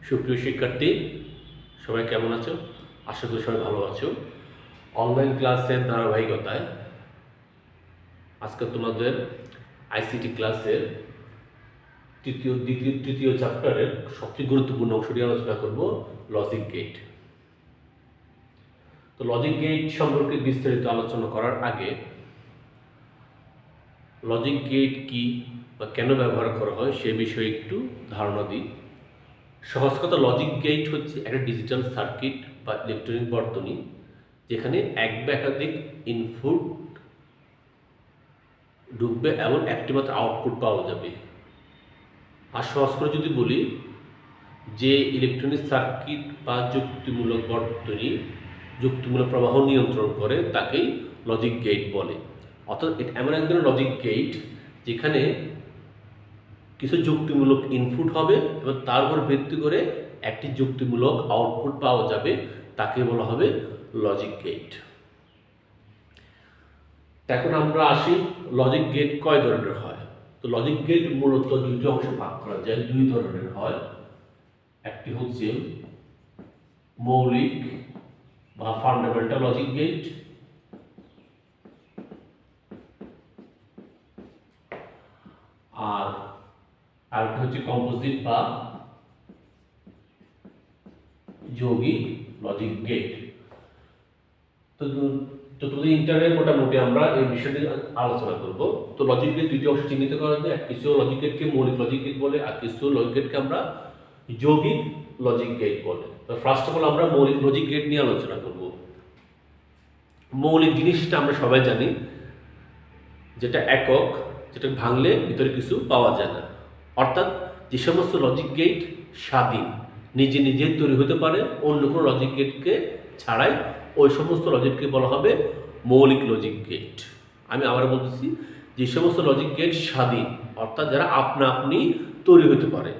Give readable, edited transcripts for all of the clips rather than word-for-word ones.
সুপ্রিয় শিক্ষার্থী, সবাই কেমন আছো? আশা করি সবাই ভালো আছো। অনলাইন ক্লাসের ধারাবাহিকতায় আজকে তোমাদের আইসিটি ক্লাসের তৃতীয় চ্যাপ্টারের সবচেয়ে গুরুত্বপূর্ণ অংশটি আলোচনা করব, লজিক গেট। তো লজিক গেট সম্পর্কে বিস্তারিত আলোচনা করার আগে লজিক গেট কি বা কেন ব্যবহার করা হয় সে বিষয়ে একটু ধারণা দিই। সহজ কথা, লজিক গেট হচ্ছে একটা ডিজিটাল সার্কিট বা ইলেকট্রনিক বর্তনী যেখানে এক বা একাধিক ইনপুট ঢুকবে এবং একটি মাত্র আউটপুট পাওয়া যাবে। আর সহজ করে যদি বলি, যে ইলেকট্রনিক সার্কিট বা যুক্তিমূলক বর্তনী যুক্তিমূলক প্রবাহ নিয়ন্ত্রণ করে তাকেই লজিক গেট বলে। অর্থাৎ এটা এমন এক ধরনের লজিক গেট যেখানে কিছু যুক্তিমূলক ইনপুট হবে এবং তার উপর ভিত্তি করে একটি যুক্তিমূলক আউটপুট পাওয়া যাবে, তাকে বলা হবে লজিক গেট। এখন আমরা আসি, লজিক গেট কয় ধরনের হয়। তো লজিক গেট মূলত দুইটি অংশে ভাগ করা যায়, দুই ধরনের হয়। একটি হচ্ছে মৌলিক বা ফান্ডামেন্টাল লজিক গেট, আর আরেকটা হচ্ছে কম্পোজিট বা যৌগিক লজিক গেট। তো তোমাদের ইন্টারভিউ মোটামুটি আমরা এই বিষয়টি আলোচনা করব। তো লজিক গেট দুইটি অংশ চিহ্নিত করা যায়, কিছু লজিক গেটকে মৌলিক লজিক গেট বলে আর কিছু লজিক গেটকে আমরা যৌগিক লজিক গেট বলে। তো ফার্স্ট অফ অল আমরা মৌলিক লজিক গেট নিয়ে আলোচনা করব। মৌলিক জিনিসটা আমরা সবাই জানি, যেটা একক, যেটা ভাঙলে ভিতরে কিছু পাওয়া যায় না। অর্থাৎ যে সমস্ত লজিক গেট স্বাধীন, নিজে নিজে তৈরি হতে পারে অন্য কোনো লজিক গেটকে ছাড়াই, ওই সমস্ত লজিককে বলা হবে মৌলিক লজিক গেট। আমি আবার বলতেছি, যে সমস্ত লজিক গেট স্বাধীন, অর্থাৎ যারা আপনা আপনি তৈরি হতে পারে,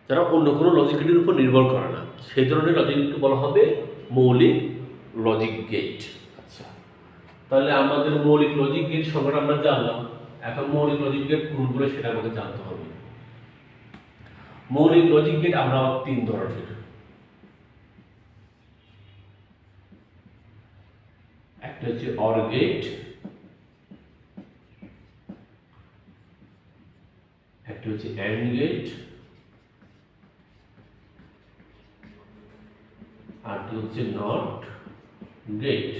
যারা অন্য কোনো লজিক গেটের উপর নির্ভর করে না, সেই ধরনের লজিক গেটকে বলা হবে মৌলিক লজিক গেট। আচ্ছা, তাহলে আমাদের মৌলিক লজিক গেট সংখ্যাটা আমরা জানলাম। এখন মৌলিক লজিক গেট কোনগুলো সেটা আমাদের জানতে হবে। মৌলিক লজিক গেট আমরা তিন ধরনের। একটা হচ্ছে অর গেট, একটা হচ্ছে অ্যান্ড গেট, আর একটা হচ্ছে নট গেট।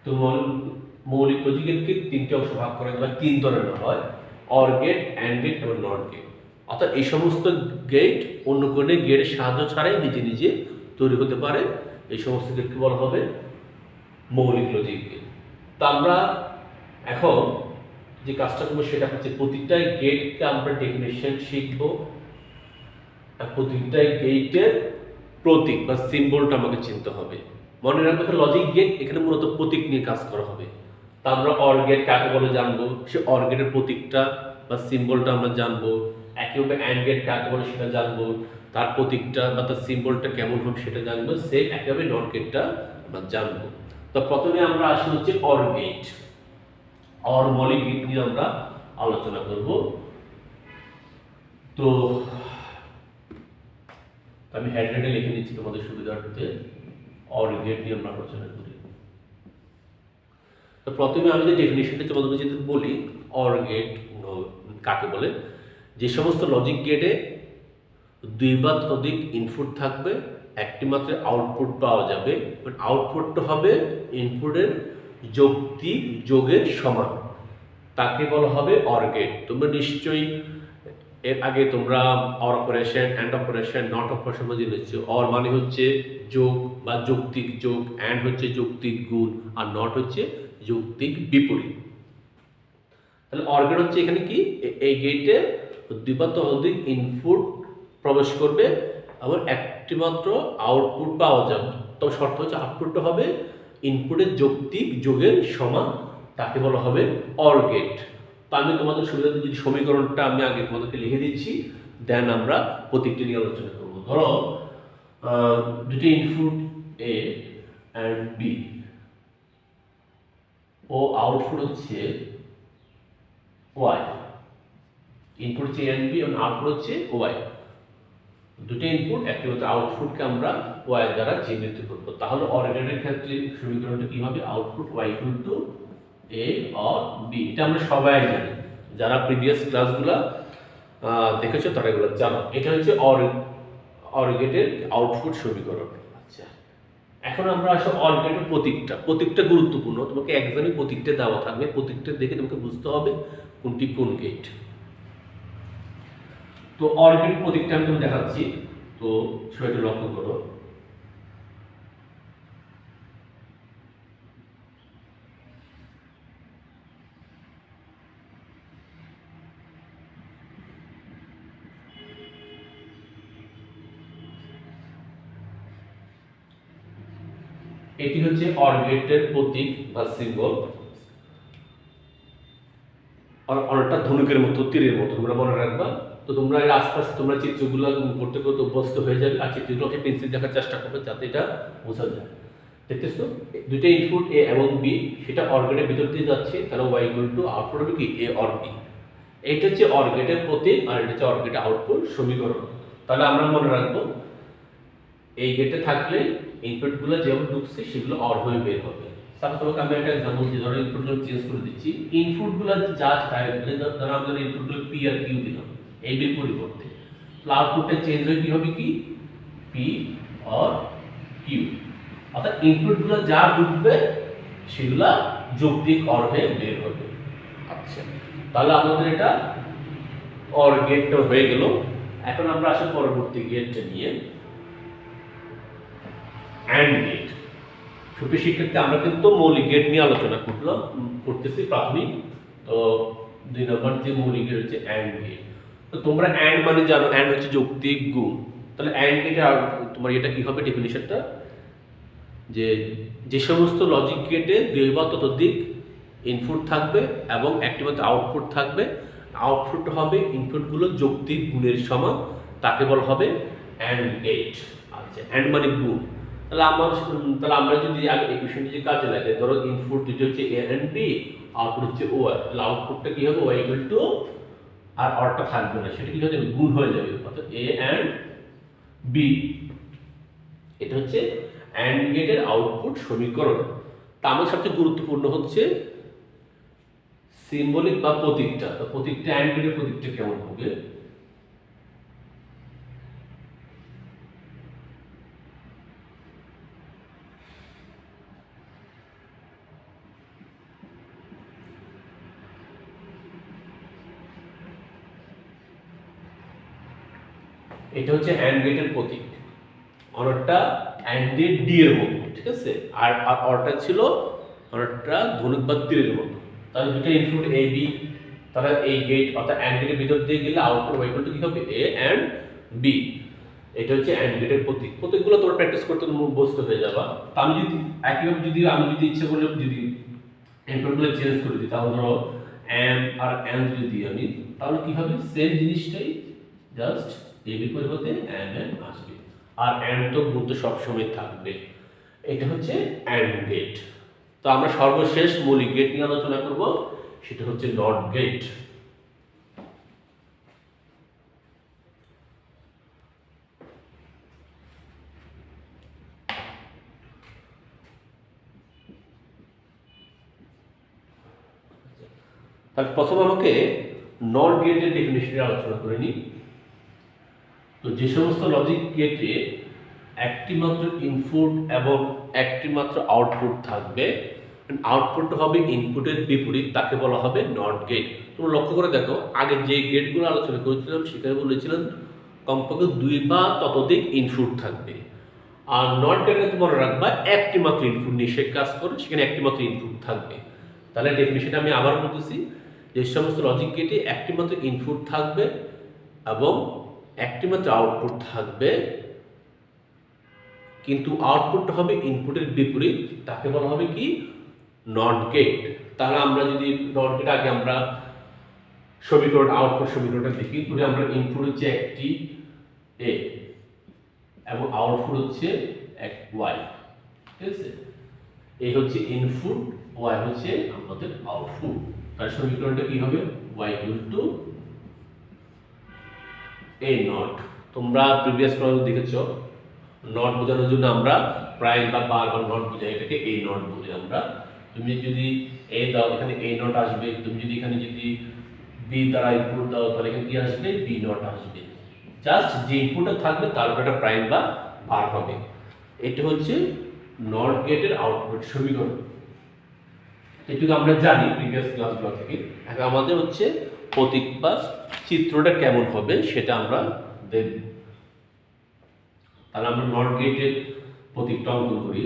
তো মৌলিক লজিক গেটকে তিনটে অংশ ভাগ করা যায়, তিন ধরনের হয়, অর গেট, অ্যান্ড গেট এবং নট গেট। অর্থাৎ এই সমস্ত গেট অন্য কোনো গেটের সাহায্য ছাড়াই নিজে নিজে তৈরি হতে পারে, এই সমস্ত গেটকে বলা হবে মৌলিক লজিক গেট। তা আমরা এখন যে কাজটা করবো সেটা হচ্ছে প্রতিটা গেটকে আমরা ডেফিনেশন শিখব, আর প্রতিটা গেটের প্রতীক বা সিম্বলটা আমাকে চিনতে হবে। মনে রাখবে, লজিক গেট এখানে মূলত প্রতীক নিয়ে কাজ করা হবে। তা আমরা অর গেট কাকে বলে জানবো, সে অর গেটের প্রতীকটা বা সিম্বলটা আমরা জানবো। একইভাবে অ্যান্ড গেট কাকে বলে সেটা জানবো, তার প্রতীকটা বা তার সিম্বলটা কেমন হবে সেটা জানবো। সেম একইভাবে নট গেটটা আমরা জানবো। তো প্রথমে আমরা আসি হচ্ছে অর গেট। অর মৌলিক গেট নিয়ে আমরা আলোচনা করব। তো আমি হেডলাইনে লিখে নিচ্ছি তোমাদের সুবিধার্থে, অর গেট নিয়ে আমরা আলোচনা করি। তো প্রথমে আমি যে ডেফিনেশনটা তোমাদের যদি বলি, অর গেট কাকে বলে, যে সমস্ত লজিক গেটে দুই বা ততোধিক ইনপুট থাকবে, একটি মাত্র আউটপুট পাওয়া যাবে, আউটপুটটা হবে ইনপুটের যৌক্তিক যোগের সমান, তাকে বলা হবে অর গেট। তোমরা নিশ্চয়ই এর আগে তোমরা or operation, and operation, not operation জেনেছো। অর মানে হচ্ছে যোগ বা যৌক্তিক যোগ, অ্যান্ড হচ্ছে যৌক্তিক গুণ, আর নট হচ্ছে যৌক্তিক বিপরীত। তাহলে অর গেট হচ্ছে এখানে কি, এই গেটে দুই বা ততোধিক ইনপুট প্রবেশ করবে এবং একটি মাত্র আউটপুট পাওয়া যাবে। তবে শর্ত হচ্ছে আউটপুটটা হবে ইনপুটের যৌক্তিক যোগের সমান, তাকে বলা হবে অর গেট। তো আমি তোমাদের সুবিধাতে যদি সমীকরণটা আমি আগে তোমাদেরকে লিখে দিচ্ছি, দেন আমরা প্রতীকটি নিয়ে আলোচনা করবো। ধরো দুটি ইনপুট এ অ্যান্ড বি, ও আউটপুট হচ্ছে ওয়াই। ইনপুট হচ্ছে এ এন্ড বি এবং আউটপুট হচ্ছে ওয়াই। দুটো ইনপুট একটি হচ্ছে আউটপুটকে আমরা ওয়াই দ্বারা চিহ্নিত করব। তাহলে অর গেটের ক্ষেত্রে সমীকরণটা কি হবে? Output Y equal to A or B. এটা আমরা সবাই জানি, যারা প্রিভিয়াস ক্লাসগুলো দেখেছো তারা এগুলো জানো। এটা হচ্ছে অর গেটের আউটপুট সমীকরণ। আচ্ছা, এখন আমরা আসলে অর গেটের প্রতীকটা গুরুত্বপূর্ণ। তোমাকে এক্সামে প্রতীকটা দেওয়া থাকবে, প্রতীকটা দেখে তোমাকে বুঝতে হবে কোনটি কোন গেট। তো অর গেটের প্রতীকটা আমি তোমাকে দেখাচ্ছি, তো সবাইকে লক্ষ্য করো। এটি হচ্ছে অর গেটের প্রতীক বা সিম্বল। অরটা ধনুকের মতো, তীরের মতো, তোমরা মনে রাখবা। তো তোমরা আস্তে আস্তে তোমরা চিত্রগুলো করতে করতে অভ্যস্ত হয়ে যাবে, আর চিত্রগুলোকে পেন্সিল দেখার চেষ্টা করবে যাতে এটা বোঝা যায়। দেখতেছো দুইটা ইনপুট এ এবং বি, সেটা অর গেটের ভিতর দিয়ে যাচ্ছে, তাহলে ওয়াই ইকুয়াল টু আউটপুট হবে কি এ অর বি। এইটা হচ্ছে অর গেটের প্রতীক, আর এটা হচ্ছে অর গেটের আউটপুট সমীকরণ। তাহলে আমরা মনে রাখবো এই গেটে থাকলে ইনপুটগুলো যেভাবে ঢুকছে সেগুলো অর হয়ে বের হবে। সাপোজ তোমাকে আমি একটা एग्जांपल দিই, ধরো ইনপুটগুলো চেঞ্জ করে দিচ্ছি। ইনপুটগুলো যা তাই ধরো আমরা ইনপুটগুলো পি আর কিউ দিলাম এই বির পরিবর্তে, তো আউটপুটটা চেঞ্জ হয়ে কি হবে? কি পি অর কিউ। অর্থাৎ ইনপুটগুলো যা ঢুকবে সেগুলা যৌক্তিক অর হয়ে বের হবে। আচ্ছা, তাহলে আমাদের এটা অর গেটটা হয়ে গেল। এখন আমরা আসলে পরবর্তী গেটটা নিয়ে অ্যান্ড গেট। সুপ্রিয় শিক্ষার্থী, আমরা কিন্তু মৌলিক গেট নিয়ে আলোচনা করতেছি প্রাথমিক। তো 2 নম্বর যে মৌলিক গেট হচ্ছে অ্যান্ড গেট। তো তোমরা অ্যান্ড মানে জানো, অ্যান্ড হচ্ছে যৌক্তিক গুণ। তাহলে অ্যান্ড গেটে তোমার এটা কি হবে ডেফিনিশনটা? যে সমস্ত লজিক গেটে 2 বা ততোধিক ইনপুট থাকবে এবং একটি মাত্র আউটপুট থাকবে, আউটপুট হবে ইনপুটগুলো যৌক্তিক গুণের সমান, তাকে বলা হবে অ্যান্ড গেট। আচ্ছা, অ্যান্ড মানে গুণ। তাহলে আমরা যদি আগে ইকুয়েশনটি যে কাজে লাগে, ধরো ইনপুট দুটো হচ্ছে এ এন্ড বি, আউটপুট হচ্ছে ওয়াই, তাহলে আউটপুটটা কি হবে? ওয়াই ইকুয়াল টু, আর অরটা থাকবে না, সেটা কি হয়ে যাবে? গুণ হয়ে যাবে, অর্থাৎ এ এন্ড বি। এটা হচ্ছে অ্যান্ড গেটের আউটপুট সমীকরণ। তা আমার সবচেয়ে গুরুত্বপূর্ণ হচ্ছে সিম্বলিক বা প্রতীকটা। তো প্রতীকটা অ্যান্ড গেটের প্রতীকটা কেমন হবে? এটা হচ্ছে অ্যান্ড গেটের প্রতীক। অরটা অ্যান্ড এর ডি এর মতো, ঠিক আছে? আর অরটা ছিল অরটা ধনুক বা তীরের মতো। তাহলে দুটো ইনপুট এ বি, তাহলে এই গেট অর্থাৎ অ্যান্ড গেটের ভিতর দিয়ে গেলে আউটপুট ওয়াই ইকুয়াল টু কি হবে? এ এন্ড বি। এটা হচ্ছে অ্যান্ড গেটের প্রতীক। প্রতীকগুলো তোমরা প্র্যাকটিস করতে মুখস্থ হয়ে যাবা। তা আমি যদি একইভাবে আমি যদি ইচ্ছে করলে যদি ইনপুটগুলো চেঞ্জ করে দিই, তাহলে ধরো এম আর এন যদি দিই আমি, তাহলে কি হবে? সেম জিনিসটাই, জাস্ট এ বি পরিবর্তে এম এন আসবে। আর অ্যান্ড তো গুণ তো সবসময় থাকবে। এটা হচ্ছে অ্যান্ড গেট। তো আমরা সর্বশেষ মৌলিক গেট নিয়ে আলোচনা করব, সেটা হচ্ছে নট গেট। তাহলে প্রথমে আমাকে নট গেটের ডেফিনেশন আলোচনা করে নিই। তো যে সমস্ত লজিক গেটে একটি মাত্র ইনপুট এবং একটি মাত্র আউটপুট থাকবে, আউটপুট হবে ইনপুটের বিপরীত, তাকে বলা হবে নট গেট। তোমরা লক্ষ্য করে দেখো, আগে যে গেটগুলো আলোচনা করেছিলাম সেখানে বলেছিলাম কমপক্ষে 2 বা ততোধিক ইনপুট থাকবে। আর নট গেটে মনে রাখবা একটি মাত্র ইনপুট নিয়ে সে কাজ করে, সেখানে একটি মাত্র ইনপুট থাকবে। তাহলে ডেফিনিশনটা আমি আবার বলতেছি, যে সমস্ত লজিক গেটে একটি মাত্র ইনপুট থাকবে এবং একটি মাত্র আউটপুট থাকবে, কিন্তু আউটপুটটা হবে ইনপুটের বিপরীত, তাকে বলা হবে কি? Not gate. তাহলে আমরা যদি নট গেট আগে আমরা সমীকরণ আউটপুট সমীকরণটা দেখি, ধরে আমরা ইনপুট হচ্ছে একটি এ এবং আউটপুট হচ্ছে এক ওয়াই, ঠিক আছে? এই হচ্ছে ইনপুট, ওয়াই হচ্ছে আমাদের আউটপুট। তার সমীকরণটা কি হবে? ওয়াই ইকুয়াল টু এই নট, তোমরা প্রিভিয়াস ক্লাসে দেখেছো নট বোঝানোর জন্য আমরা প্রাইম বা বার বা নট বোঝাই, এটাকে এই নট বলি আমরা। তুমি যদি এ দাও এখানে এই নট আসবে, তুমি যদি এখানে যদি বি দ্বারা ইনপুট দাও তাহলে এখানে কি আসবে, বি নট আসবে। জাস্ট যে ইনপুটটা থাকবে তার উপর একটা প্রাইম বা বার হবে। এটা হচ্ছে নট গেটের আউটপুট সমীকরণ। এটুকু আমরা জানি প্রিভিয়াস ক্লাসগুলো থেকে। এখন আমাদের হচ্ছে প্রতীক বা চিত্রটা কেমন হবে সেটা আমরা দেখব। তাহলে আমরা নট গেটের প্রতীকটা অঙ্কন করি।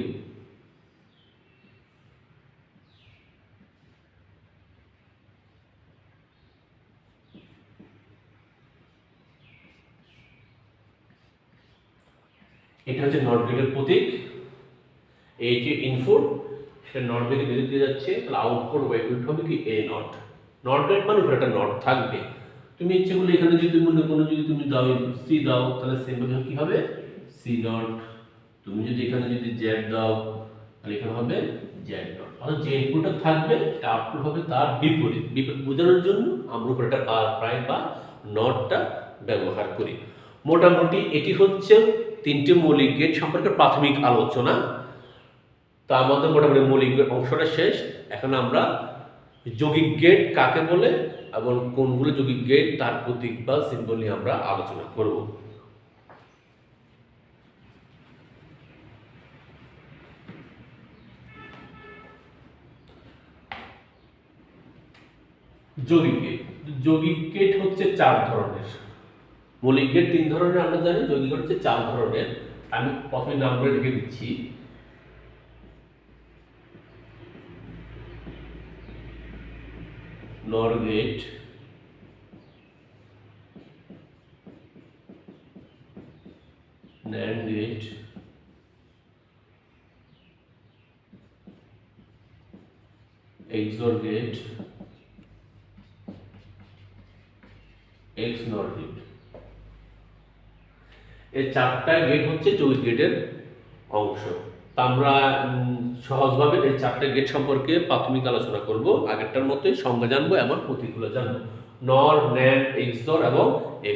এটা হচ্ছে নট গেটের প্রতীক। এই যে ইনপুট সেটা নট গেটে বেরিয়ে দিয়ে যাচ্ছে, তাহলে আউটপুট ওয়েভলেট হবে কি এ নট। নট গেট মানে উপরে একটা নট থাকবে। তুমি ইচ্ছে করলে এখানে যদি মনে কোনো যদি তুমি দাও সি দাও তাহলে সেম ভাবে কি হবে, সি নট। তুমি যদি এখানে যদি জেড দাও তাহলে এখানে হবে জেড নট। অর্থাৎ যে ইনপুটটা থাকবে সেটা আউটপুট হবে তার বিপরীত। বিপরীত বোঝানোর জন্য আমরা উপরে একটা প্রাইম বা নটটা ব্যবহার করি। মোটামুটি এটি হচ্ছে তিনটে মৌলিক গেট সম্পর্কে প্রাথমিক আলোচনা। তা আমাদের মোটামুটি মৌলিক অংশটা শেষ। এখন আমরা যৌগিক গেট কাকে বলে এবং কোনগুলো যৌগিক গেট তার প্রতীক বা সিম্বল নিয়ে আমরা আলোচনা করব। যৌগিক গেট, যৌগিক গেট হচ্ছে 4 ধরনের। মৌলিক গেট 3 ধরনের আমরা জানি, যৌগিক গেট হচ্ছে 4 ধরনের। আমি প্রথমে নাম করে লিখে দিচ্ছি। NOR gate, NAND gate, XOR gate, XNOR gate. এই 4টা গেট হচ্ছে যৌগিক গেটের অংশ। তা আমরা সহজভাবে এই 4টা গেট সম্পর্কে প্রাথমিক আলোচনা করব। আগেরটার মতোই সংজ্ঞা জানবো এবং প্রতীকগুলো জানবো, নর, NAND, XOR এবং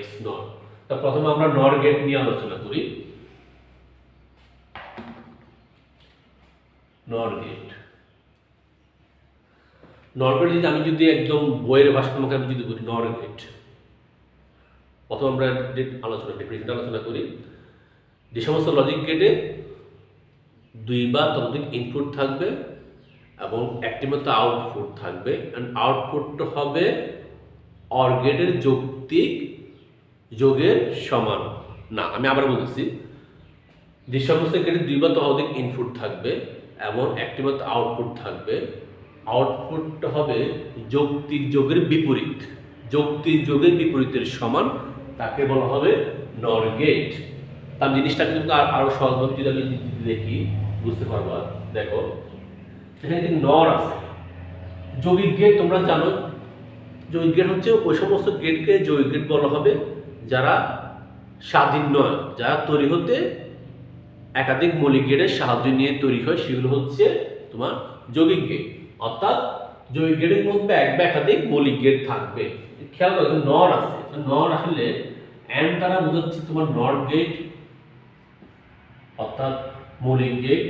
XNOR। তা প্রথমে আমরা নর গেট নিয়ে আলোচনা করি। নর গেট, নর গেট যদি আমি যদি একদম বইয়ের ভাষার মুখে আমি যদি বলি নর গেট, প্রথম আমরা ডেফিনিশনটা আলোচনা করি। যে সমস্ত লজিক গেটে 2 বা ততোধিক ইনপুট থাকবে এবং একটি মাত্র আউটপুট থাকবে, এন্ড আউটপুটটা হবে অর গেটের যৌক্তিক যোগের সমান না। আমি আবার বলতেছি, যে সমস্ত গেটে 2 বা ততোধিক ইনপুট থাকবে এবং একটি মাত্র আউটপুট থাকবে, আউটপুটটা হবে যৌক্তিক যোগের বিপরীত। যৌক্তিক যোগের বিপরীতের সমান, তাকে বলা হবে নর গেট। তার জিনিসটা কিন্তু আরো সহজভাবে যদি আমি দেখি বুঝতে পারবা। দেখো এখানে নর আছে। যৌগিক গেট তোমরা জানো, যৌগিক গেট হচ্ছে ওই সমস্ত গেটকে যৌগিক গেট বলা হবে যারা স্বাধীন নয়, যারা তৈরি হতে একাধিক মৌলিক গেটের সাহায্য নিয়ে তৈরি হয়, সেগুলো হচ্ছে তোমার যৌগিক গেট। অর্থাৎ যৌগিক গেটের মধ্যে এক বা একাধিক মৌলিক গেট থাকবে। খেয়াল করো নর আছে, নর আসলে এন দ্বারা বোঝাচ্ছে তোমার নট গেট অর্থাৎ মৌলিক গেট,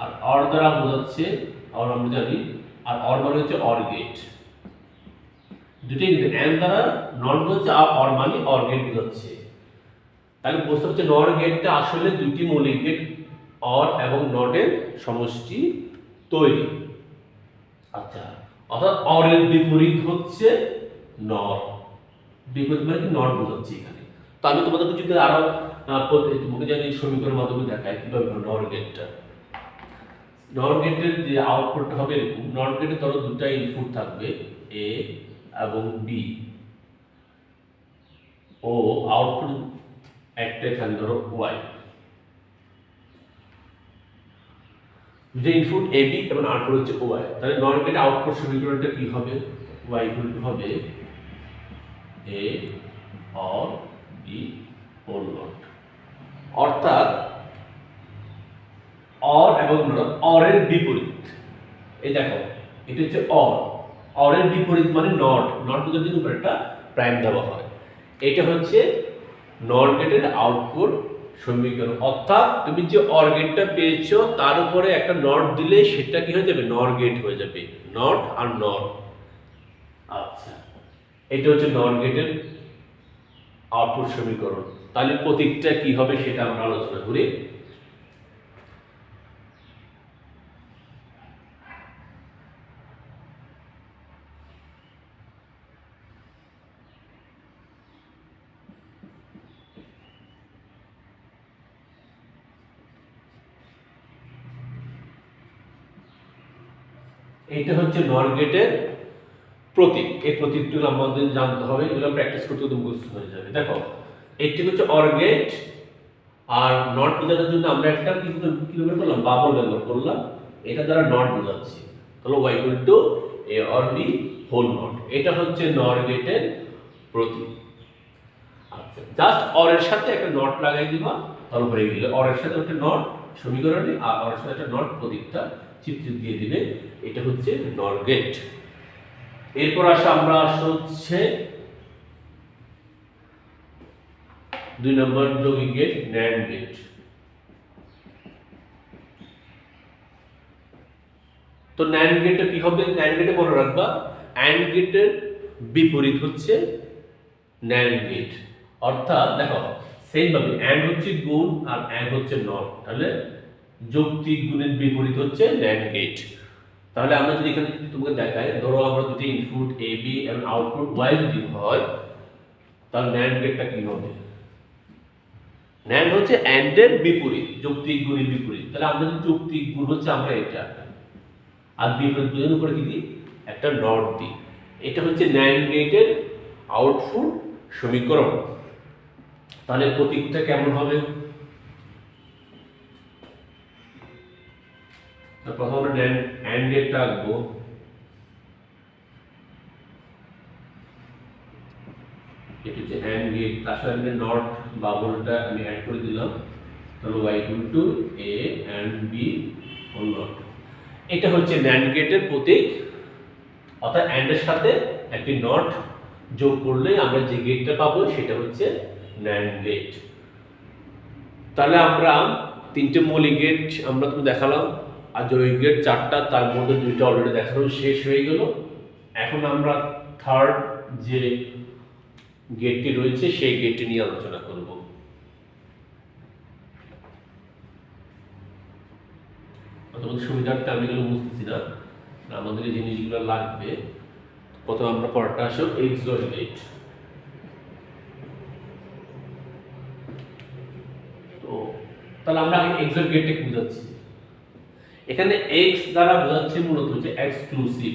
আর অর দ্বারা বোঝাচ্ছে, অর আমরা জানি, আর অর মানে হচ্ছে অর গেট। দুটোই কিন্তু এন দ্বারা নট বোঝাচ্ছে আর অর মানে অর গেট বোঝাচ্ছে। তাহলে বুঝতে হচ্ছে নর গেটটা আসলে দুটি মৌলিক গেট অর এবং নটের সমষ্টি তৈরি। আচ্ছা, অর্থাৎ অরের বিপরীত হচ্ছে নর। বিপরীত মানে কি নট বোঝাচ্ছে এখানে। তো আমি তোমাদেরকে যদি আরো তোমাকে জানি সমীকরণের মাধ্যমে দেখাই কিভাবে নর গেটটা। নর গেটের যে আউটপুটটা হবে এরকম, নর গেটে ধরো দুটা ইনপুট থাকবে এ এবং বি, ও আউটপুট একটা থাকবে ধরো ওয়াই। যে ইনপুট এ বি এবং আউটপুট হচ্ছে ওয়াই, তাহলে নর গেটে আউটপুট সমীকরণটা কি হবে, ওয়াই ইকুয়াল টু হবে এ অর বি হোল নট। অর্থাৎ অর এবং নট, অরের বিপরীত। এই দেখো এটা হচ্ছে অর, অরের বিপরীত মানে নট। নট বোঝার জন্য উপরে একটা প্রাইম দেওয়া হয়। এটা হচ্ছে নর গেটের আউটপুট সমীকরণ। অর্থাৎ তুমি যে অর গেটটা পেয়েছো তার উপরে একটা নট দিলে সেটা কি হয়ে যাবে, নর গেট হয়ে যাবে, নট আর নর। আচ্ছা, এটা হচ্ছে নর গেটের আউটপুট সমীকরণ। তাহলে প্রতীকটা কি হবে সেটা আমরা আলোচনা করি। এইটা হচ্ছে নর গেটের প্রতীক। এই প্রতীকগুলো আমাদের জানতে হবে, এগুলো প্র্যাকটিস করতে তো মুখস্থ হয়ে যাবে। দেখো, এইটি হচ্ছে অর গেট, আর নট বোঝানোর জন্য আমরা একটা কি ব্যবহার করলাম, বাবল ব্যবহার করলাম। এটা দ্বারা নট বোঝাচ্ছি। তাহলে y equal to a or b whole not. এটা হচ্ছে নর গেটের প্রতীক। আচ্ছা, জাস্ট অর এর সাথে একটা নট লাগাই দিবা, তাহলে হয়ে গেল। অর এর সাথে একটা নট সমীকরণে, আর অর এর সাথে একটা নট প্রতীকটা চিত্র দিয়ে দিবে। এটা হচ্ছে নর গেট। এরপর আমরা হচ্ছে 2 নম্বর যৌগিক গেট, ন্যান্ড গেট। তো ন্যান্ড গেটে কি হবে, ন্যান্ড গেটে মনে রাখবা অ্যান্ড গেটের বিপরীত হচ্ছে ন্যান্ড গেট। অর্থাৎ দেখো, সেম ভাবে অ্যান্ড হচ্ছে গুণ আর অ্যান্ড হচ্ছে নট, তাহলে যৌক্তিক গুণের বিপরীত হচ্ছে ন্যান্ড গেট। তাহলে আমরা যদি এখানে তোমাকে দেখাই, ধরো আমরা দুটি ইনপুট এ বি এবং আউটপুট ওয়াই যদি হয়, তাহলে ন্যান্ড গেটটা কি হবে, ন্যান্ড হচ্ছে অ্যান্ড এর বিপরীত, যৌক্তিক গুণের বিপরীত। তাহলে আমরা যদি যৌক্তিক গুণ হচ্ছে আমরা এটা, আর বিপরীত গুণের উপরে কি দিই, একটা নট দিই। এটা হচ্ছে ন্যান্ড গেটের আউটপুট সমীকরণ। তাহলে প্রতীকটা কেমন হবে, প্রথম আমরা অ্যান্ড গেটটা আঁকবো। এটা হচ্ছে অ্যান্ড গেট, তার সাথে নট বাবলটা আমি অ্যাড করে দিলাম। তাহলে y equal to a and b whole not. এটা হচ্ছে ন্যান্ড গেটের প্রতীক। অর্থাৎ অ্যান্ড এর সাথে একটি নট যোগ করলে আমরা যে গেটটা পাবো সেটা হচ্ছে ন্যান্ড গেট। তাহলে আমরা তিনটে মৌলিক গেট আমরা তো দেখালাম, আর যৌগিক গেট চারটা, তার মধ্যে দুইটা অলরেডি দেখানো শেষ হয়ে গেল। এখন আমরা থার্ড যে গেটটি রয়েছে সেই গেটটি নিয়ে আলোচনা করব। তোমাদের সুবিধার্থে আমি এগুলো বুঝতেছি না, আমাদের এই জিনিসগুলো লাগবে। প্রথমে আমরা পড়াটা আসো এক্সর গেট। তো তাহলে আমরা আগে এক্সর গেটটা কি বোঝাচ্ছি, এখানে এক্স দ্বারা বোঝাচ্ছে মূলত হচ্ছে এক্সক্লুসিভ।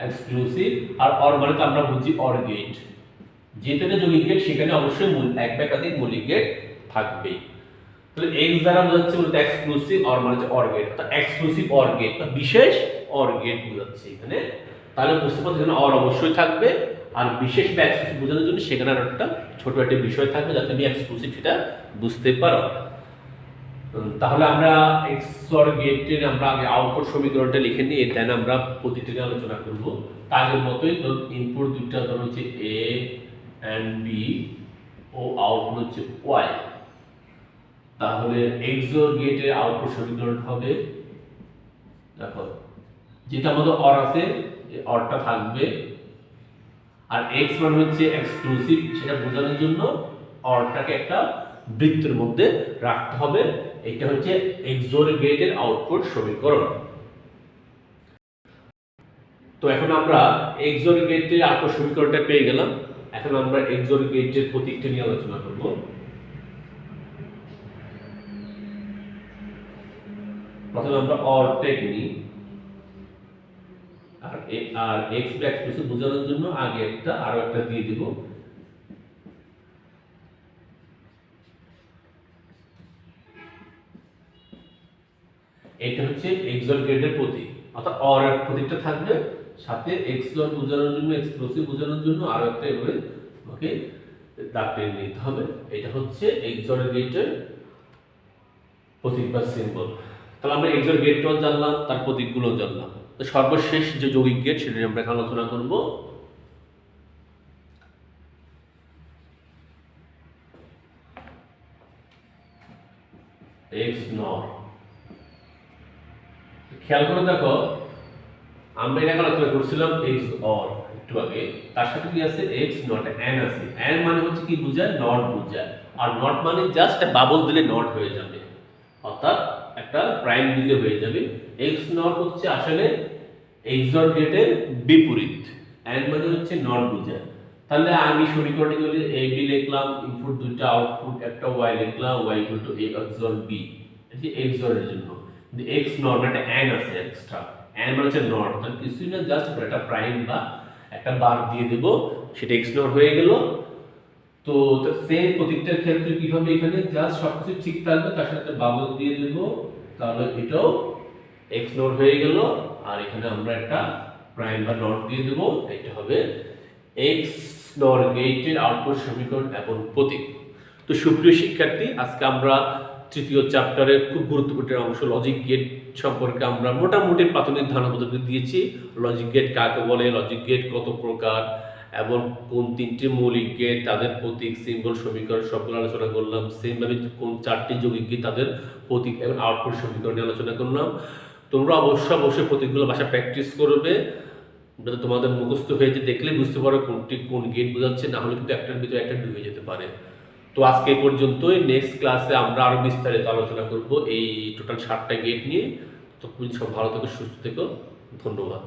এক্সক্লুসিভ আর অর মানে তো আমরা বুঝি অর গেট। যেটাতে যৌগিক গেট সেখানে অবশ্যই এক বা একাধিক মৌলিক গেট থাকবে। তাহলে এক্স দ্বারা বোঝাচ্ছে মূলত এক্সক্লুসিভ, অর মানে হচ্ছে অর গেট, অর্থাৎ এক্সক্লুসিভ অর গেট বা বিশেষ অর গেট বোঝাচ্ছে এখানে। তাহলে বুঝতে পারছি এখানে অর অবশ্যই থাকবে, আর বিশেষ বা এক্সক্লুসিভ বোঝানোর জন্য সেখানে আর একটা ছোট একটা বিষয় থাকবে যাতে তুমি এক্সক্লুসিভ সেটা বুঝতে পারো। তাহলে আমরা এক্সর গেটের আমরা আগে আউটপুট সমীকরণটা লিখে নিই, দেন আমরা প্রতিটি নিয়ে আলোচনা করব। আগের মতোই তো ইনপুট দুইটা ধরো হচ্ছে এ এন্ড বি ও আউটপুট হচ্ছে ওয়াই। তাহলে এক্সর গেটের আউটপুট সমীকরণ হবে, দেখো যেটা আমাদের অর আছে অরটা থাকবে, আর এক্স মানে হচ্ছে এক্সক্লুসিভ, সেটা বোঝানোর জন্য অরটাকে একটা বৃত্তের মধ্যে রাখতে হবে। এটা হচ্ছে এক্সর গেটের আউটপুট সমীকরণ। তো এখন আমরা এক্সর গেটের আউটপুট সমীকরণটা পেয়ে গেলাম। এখন আমরা এক্সর গেটের প্রতীকটা নিয়ে আলোচনা করব। প্রথমে আমরা অরটাকে নিই, আর এক্স বা এক্সক্লুসিভ বোঝানোর জন্য আগে একটা আরো একটা দিয়ে দিব। এটা হচ্ছে এক্সর গেটের প্রতীক, অর্থাৎ অর এর প্রতীকটা থাকবে, সাথে এক্সর বোঝানোর জন্য এক্সক্লুসিভ বোঝানোর জন্য আরো একটা এভাবে ওকে দাগ টেনে নিতে হবে। এটা হচ্ছে এক্সর গেটের প্রতীক বা সিম্বল। তাহলে আমরা এক্সর গেটটাও জানলাম, তার প্রতীকগুলো জানলাম। তো সর্বশেষ যে যৌগিক গেট সেটা আমরা এখন আলোচনা করব। এক্স নর। খেয়াল করে দেখো, আমরা এটা আলোচনা করছিলাম এক্স অর একটু আগে, তার সাথে কি আছে এক্স নট, এন আছে। এন মানে হচ্ছে কি বোঝায়, নট বোঝায়। আর নট মানে জাস্ট বাবল দিলে নট হয়ে যাবে, অর্থাৎ একটা প্রাইম দিলে হয়ে যাবে। এক্স নট হচ্ছে আসলে এক্সর গেটের বিপরীত। এন মানে হচ্ছে নট বোঝায়। তাহলে আমি সমীকরণটি বলি এ বি লিখলাম, ইনপুট দুইটা, আউটপুট একটা, ওয়াই লিখলাম, Y equal to A XOR B, এটি এক্সর এর জন্য। কিন্তু এক্স নট মানে এন আছে এক্সট্রা, এন মানে হচ্ছে নট, তাহলে কিছুই না, জাস্ট একটা প্রাইম বা একটা বার দিয়ে দেব, সেটা এক্স নট হয়ে গেল। তো সেম প্রত্যেকটার ক্ষেত্রে কিভাবে এখানে জাস্ট সবকিছু ঠিক থাকবে, তার সাথে বাবল দিয়ে দেব, তাহলে এটাও এক্স নট হয়ে গেল। আর এখানে আমরা একটা প্রাইম বা নট দিয়ে দেব, এটা হবে এক্স নর গেটের আউটপুট সমীকরণ এবং প্রতীক। তো সুপ্রিয় শিক্ষার্থী, আজকে আমরা তৃতীয় চ্যাপ্টারের খুব গুরুত্বপূর্ণ অংশ লজিক গেট সম্পর্কে আমরা মোটামুটি প্রাথমিক ধারণা দিয়েছি। লজিক গেট কাকে বলে, লজিক গেট কত প্রকার, এবং কোন তিনটি মৌলিক গেট, তাদের প্রতীক, সিম্বল, সমীকরণ সবগুলো আলোচনা করলাম। সেমভাবে কোন চারটি যৌগিক গেট, তাদের প্রতীক এবং আউটপুট সমীকরণ নিয়ে আলোচনা করলাম। তোমরা অবশ্যই প্রতীকগুলো বাসা প্র্যাকটিস করবে, যাতে তোমাদের মুখস্থ হয়েছে, দেখলে বুঝতে পারো কোনটি কোন গেট বোঝাচ্ছে, না হলে কিন্তু একটার ভিতরে একটা ডুবে যেতে পারে। তো আজকে এই পর্যন্তই। নেক্সট ক্লাসে আমরা আরো বিস্তারিত আলোচনা করব এই টোটাল 7টা গেট নিয়ে। তো সব ভালো থেকো, সুস্থ থেকো, ধন্যবাদ।